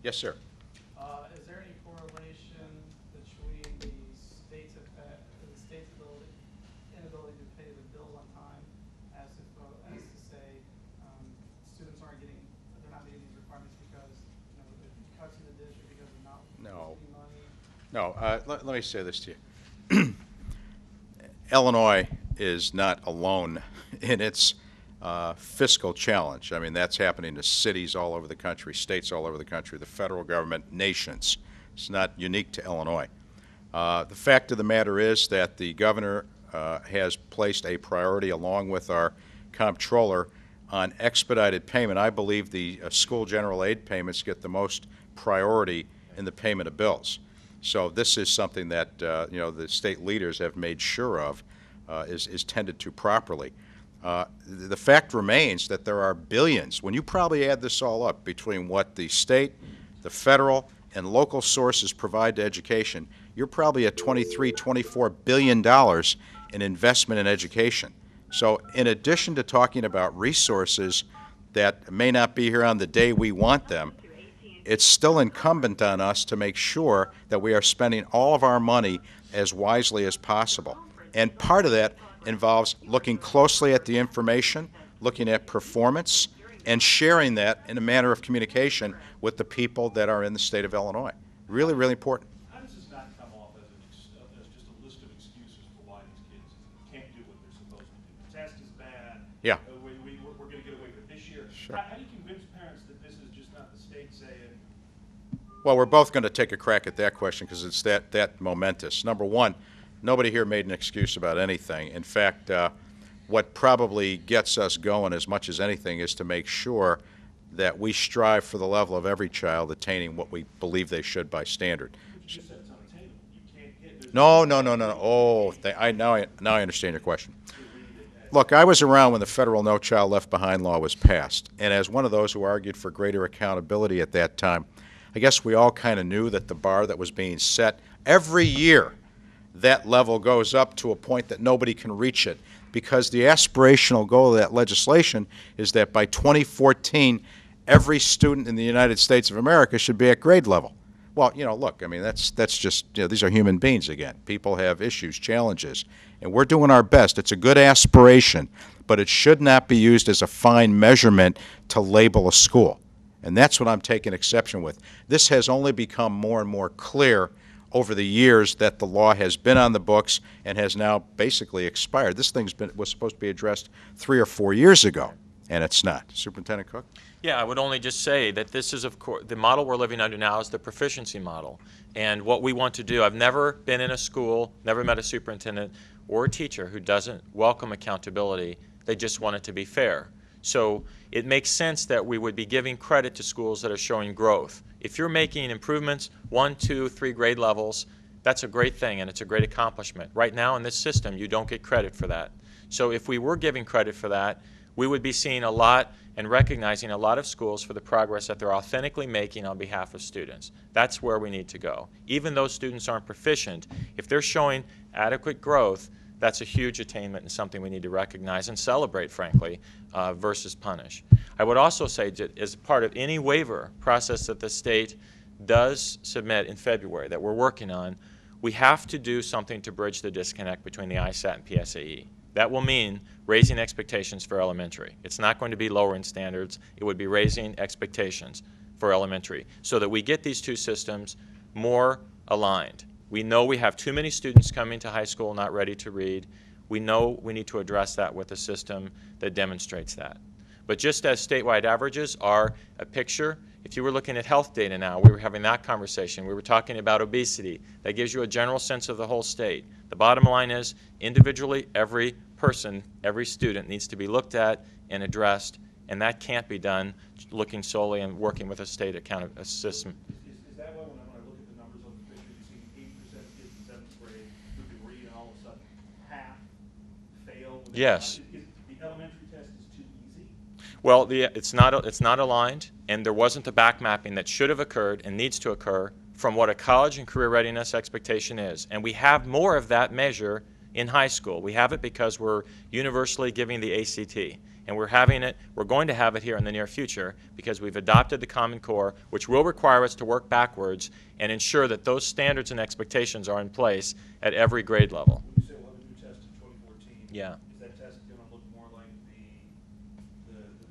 Yes, sir. Is there any correlation between the state's inability to pay the bills on time, as to say students they're not meeting these requirements because the cuts in the district because of not No. receiving money? No, let me say this to you. Illinois is not alone in its fiscal challenge. I mean, that's happening to cities all over the country, states all over the country, the federal government, nations. It's not unique to Illinois. The fact of the matter is that the governor has placed a priority, along with our comptroller, on expedited payment. I believe the school general aid payments get the most priority in the payment of bills. So this is something that the state leaders have made sure of is tended to properly. The fact remains that there are billions. When you probably add this all up between what the state, the federal, and local sources provide to education, you're probably at $23, $24 billion in investment in education. So in addition to talking about resources that may not be here on the day we want them, it's still incumbent on us to make sure that we are spending all of our money as wisely as possible. And part of that involves looking closely at the information, looking at performance, and sharing that in a manner of communication with the people that are in the state of Illinois. Really, really important. How does this not come off as just a list of excuses for why these kids can't do what they're supposed to do? The test is bad. Yeah. We're going to get away with it this year. Sure. How do you convince parents that this is just not the state saying? Well, we're both going to take a crack at that question because it's that momentous. Number one, nobody here made an excuse about anything. In fact, what probably gets us going as much as anything is to make sure that we strive for the level of every child attaining what we believe they should by standard. You said it's unattainable. You can't get. No. Oh, now I understand your question. Look, I was around when the federal No Child Left Behind law was passed, and as one of those who argued for greater accountability at that time, I guess we all kind of knew that the bar that was being set every year, that level goes up to a point that nobody can reach it, because the aspirational goal of that legislation is that by 2014, every student in the United States of America should be at grade level. Well, look, I mean, that's just, these are human beings again. People have issues, challenges, and we're doing our best. It's a good aspiration, but it should not be used as a fine measurement to label a school. And that's what I'm taking exception with. This has only become more and more clear over the years that the law has been on the books and has now basically expired. This was supposed to be addressed 3 or 4 years ago, and it's not. Superintendent Koch? Yeah, I would only just say that this is, of course, the model we're living under now is the proficiency model. And what we want to do, I've never been in a school, never met a superintendent or a teacher who doesn't welcome accountability. They just want it to be fair. So it makes sense that we would be giving credit to schools that are showing growth. If you're making improvements 1, 2, 3 grade levels, that's a great thing and it's a great accomplishment. Right now in this system, you don't get credit for that. So if we were giving credit for that, we would be seeing a lot and recognizing a lot of schools for the progress that they're authentically making on behalf of students. That's where we need to go. Even though students aren't proficient, if they're showing adequate growth, that's a huge attainment and something we need to recognize and celebrate, frankly, versus punish. I would also say that as part of any waiver process that the state does submit in February that we're working on, we have to do something to bridge the disconnect between the ISAT and PSAE. That will mean raising expectations for elementary. It's not going to be lowering standards. It would be raising expectations for elementary so that we get these two systems more aligned. We know we have too many students coming to high school not ready to read. We know we need to address that with a system that demonstrates that. But just as statewide averages are a picture, if you were looking at health data now, we were having that conversation. We were talking about obesity. That gives you a general sense of the whole state. The bottom line is, individually, every person, every student needs to be looked at and addressed, and that can't be done looking solely and working with a state system. Is that why when I look at the numbers on the picture, you see 80% of kids in 7th grade who can read, and all of a sudden half fail? Yes. The elementary test is too easy? Well, it's not aligned, and there wasn't the back mapping that should have occurred and needs to occur from what a college and career readiness expectation is. And we have more of that measure in high school. We have it because we're universally giving the ACT. And we're going to have it here in the near future because we've adopted the Common Core, which will require us to work backwards and ensure that those standards and expectations are in place at every grade level. When you say we'll have a new test in 2014, Yeah. is that test going to look more like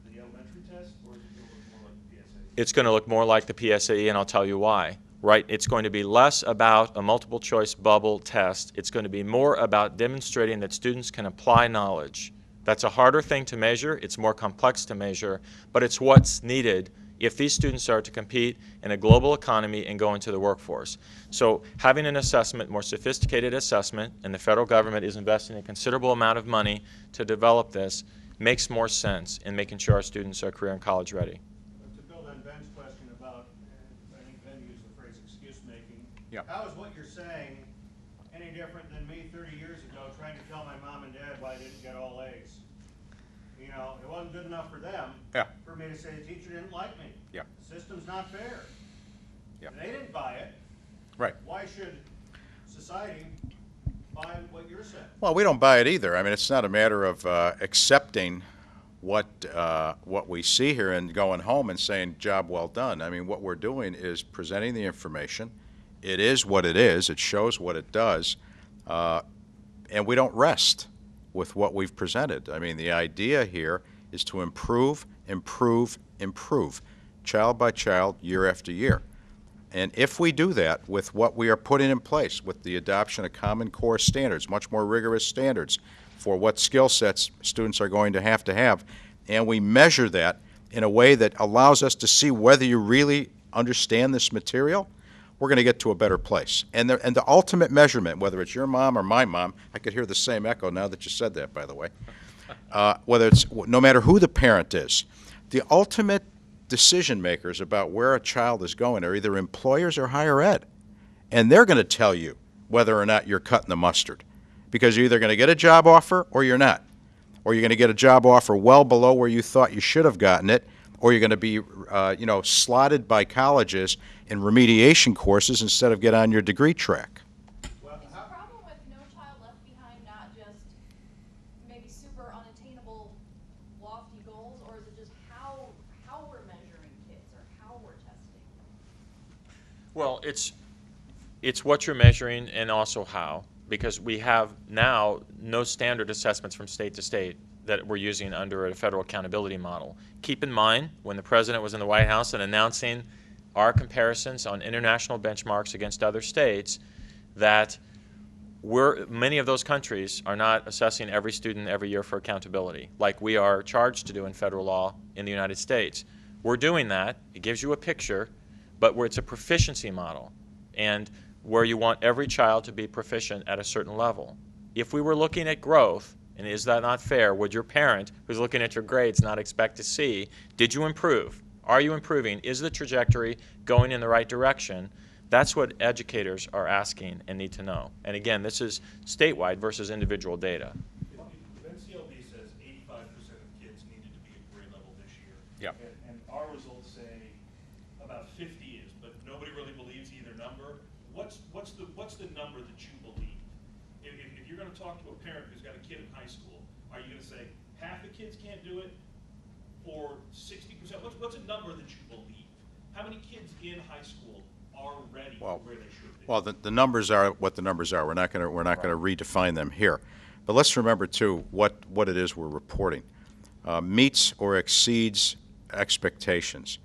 the elementary test, or is it going to look more like the PSA? It's going to look more like the PSAE, and I'll tell you why. Right? It's going to be less about a multiple choice bubble test. It's going to be more about demonstrating that students can apply knowledge. That's a harder thing to measure. It's more complex to measure, but it's what's needed if these students are to compete in a global economy and go into the workforce. So having an assessment, more sophisticated assessment, and the federal government is investing a considerable amount of money to develop this, makes more sense in making sure our students are career and college ready. To build on Ben's question about, I think Ben used the phrase excuse-making. Yep. How is what you're saying any different than me 30 years ago trying to tell my mom and dad why I didn't get all A's? You know, it wasn't good enough for them. Yeah. For me to say the teacher didn't like me. Yeah. The system's not fair. Yeah. They didn't buy it. Right. Why should society buy what you're saying? Well, we don't buy it either. I mean, it's not a matter of accepting what we see here and going home and saying, job well done. I mean, what we're doing is presenting the information. It is what it is. It shows what it does. And we don't rest with what we've presented. I mean, the idea here is to improve, improve, improve, child by child, year after year. And if we do that with what we are putting in place, with the adoption of Common Core standards, much more rigorous standards for what skill sets students are going to have, and we measure that in a way that allows us to see whether you really understand this material, we're going to get to a better place. And the ultimate measurement, whether it's your mom or my mom, I could hear the same echo now that you said that, by the way, whether it's, no matter who the parent is, the ultimate decision makers about where a child is going are either employers or higher ed. And they're going to tell you whether or not you're cutting the mustard. Because you're either going to get a job offer or you're not. Or you're going to get a job offer well below where you thought you should have gotten it, or you're going to be slotted by colleges in remediation courses instead of get on your degree track. Well, Is the problem with No Child Left Behind not just maybe super unattainable, lofty goals, or is it just how we're measuring kids or how we're testing? Well, it's what you're measuring and also how, because we have now no standard assessments from state to state that we're using under a federal accountability model. Keep in mind, when the president was in the White House and announcing our comparisons on international benchmarks against other states, that many of those countries are not assessing every student every year for accountability, like we are charged to do in federal law in the United States. We're doing that. It gives you a picture, but where it's a proficiency model, and where you want every child to be proficient at a certain level. If we were looking at growth, and is that not fair, would your parent who's looking at your grades not expect to see, did you improve? Are you improving? Is the trajectory going in the right direction? That's what educators are asking and need to know. And again, this is statewide versus individual data. If NCLB says 85% of kids needed to be at grade level this year. Yep. And our results say about 50 is, but nobody really believes either number. What's the number that you believe? If you're going to talk to a parent who's got a kid in high school, are you going to say half the kids can't do it, or 60%? What's a number that you believe? How many kids in high school are ready for where they should be? Well, the numbers are what the numbers are. We're not going to redefine them here. But let's remember too what it is we're reporting. Meets or exceeds expectations.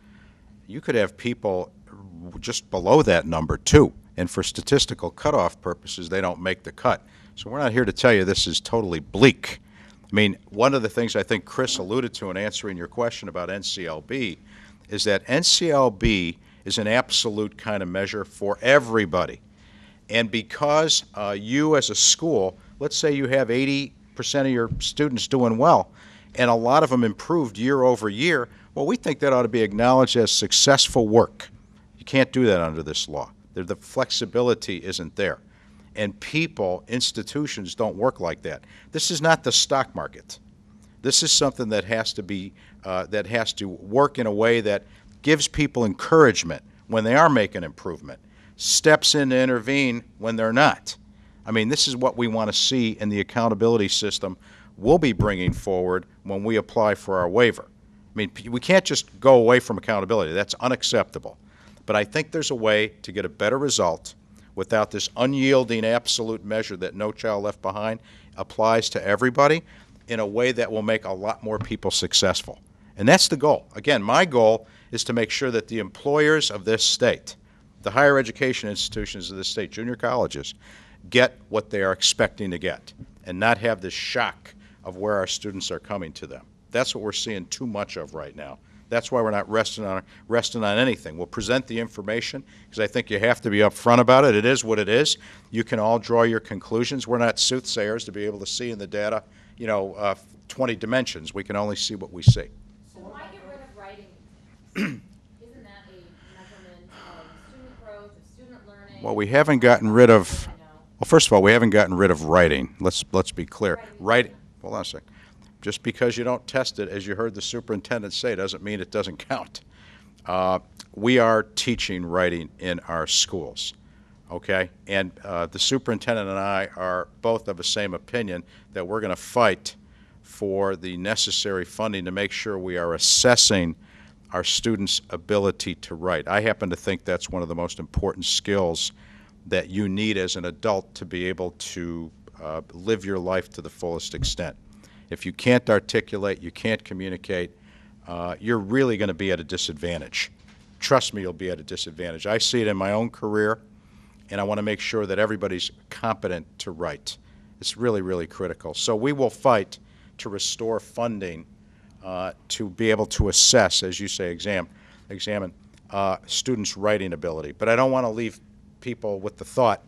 You could have people just below that number too, and for statistical cutoff purposes, they don't make the cut. So we're not here to tell you this is totally bleak. I mean, one of the things I think Chris alluded to in answering your question about NCLB is that NCLB is an absolute kind of measure for everybody. And because you as a school, let's say you have 80% of your students doing well, and a lot of them improved year over year, well, we think that ought to be acknowledged as successful work. You can't do that under this law. The flexibility isn't there. And people, institutions don't work like that. This is not the stock market. This is something that has to be, that has to work in a way that gives people encouragement when they are making improvement, steps in to intervene when they're not. I mean, this is what we want to see in the accountability system we'll be bringing forward when we apply for our waiver. I mean, we can't just go away from accountability. That's unacceptable. But I think there's a way to get a better result without this unyielding absolute measure that No Child Left Behind applies to everybody in a way that will make a lot more people successful. And that's the goal. Again, my goal is to make sure that the employers of this state, the higher education institutions of this state, junior colleges, get what they are expecting to get and not have this shock of where our students are coming to them. That's what we're seeing too much of right now. That's why we're not resting on anything. We'll present the information because I think you have to be upfront about it. It is what it is. You can all draw your conclusions. We're not soothsayers to be able to see in the data, 20 dimensions. We can only see what we see. So why get rid of writing? Isn't that a measurement of student growth, of student learning? Well, we haven't gotten rid of. Well, first of all, we haven't gotten rid of writing. Let's be clear. Writing. Hold on a second. Just because you don't test it, as you heard the superintendent say, doesn't mean it doesn't count. We are teaching writing in our schools, okay? And the superintendent and I are both of the same opinion that we're going to fight for the necessary funding to make sure we are assessing our students' ability to write. I happen to think that's one of the most important skills that you need as an adult to be able to live your life to the fullest extent. If you can't articulate, you can't communicate, you're really going to be at a disadvantage. Trust me, you'll be at a disadvantage. I see it in my own career, and I want to make sure that everybody's competent to write. It's really, really critical. So we will fight to restore funding to be able to assess, as you say, examine students' writing ability. But I don't want to leave people with the thought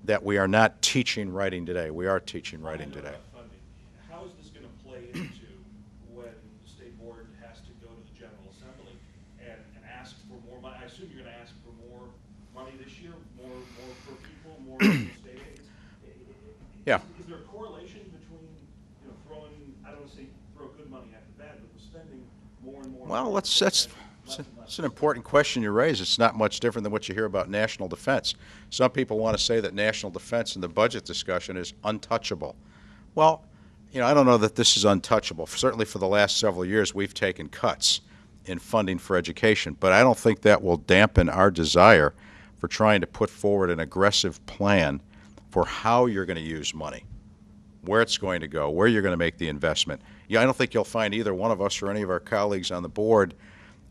that we are not teaching writing today. We are teaching writing today. How is this going to play into when the state board has to go to the General Assembly and ask for more money? I assume you're going to ask for more money this year, more per pupil, more state aid. Yeah. Is there a correlation between throwing, I don't want to say throw good money after bad, but we're spending more and more? Well, that's an important question you raise. It's not much different than what you hear about national defense. Some people want to say that national defense in the budget discussion is untouchable. Well, I don't know that this is untouchable. Certainly for the last several years, we've taken cuts in funding for education, but I don't think that will dampen our desire for trying to put forward an aggressive plan for how you're going to use money, where it's going to go, where you're going to make the investment. I don't think you'll find either one of us or any of our colleagues on the board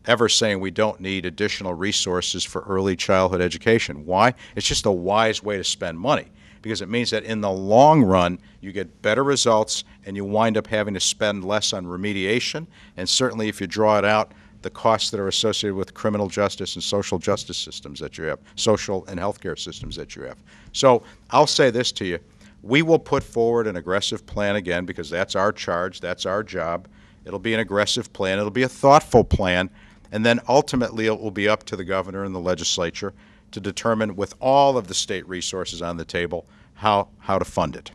ever saying we don't need additional resources for early childhood education. Why? It's just a wise way to spend money, because it means that in the long run you get better results and you wind up having to spend less on remediation, and certainly if you draw it out, the costs that are associated with criminal justice and social justice systems that you have, social and healthcare systems that you have. So I'll say this to you. We will put forward an aggressive plan again, because that's our charge, that's our job. It'll be an aggressive plan. It'll be a thoughtful plan. And then ultimately it will be up to the governor and the legislature to determine, with all of the state resources on the table, how to fund it.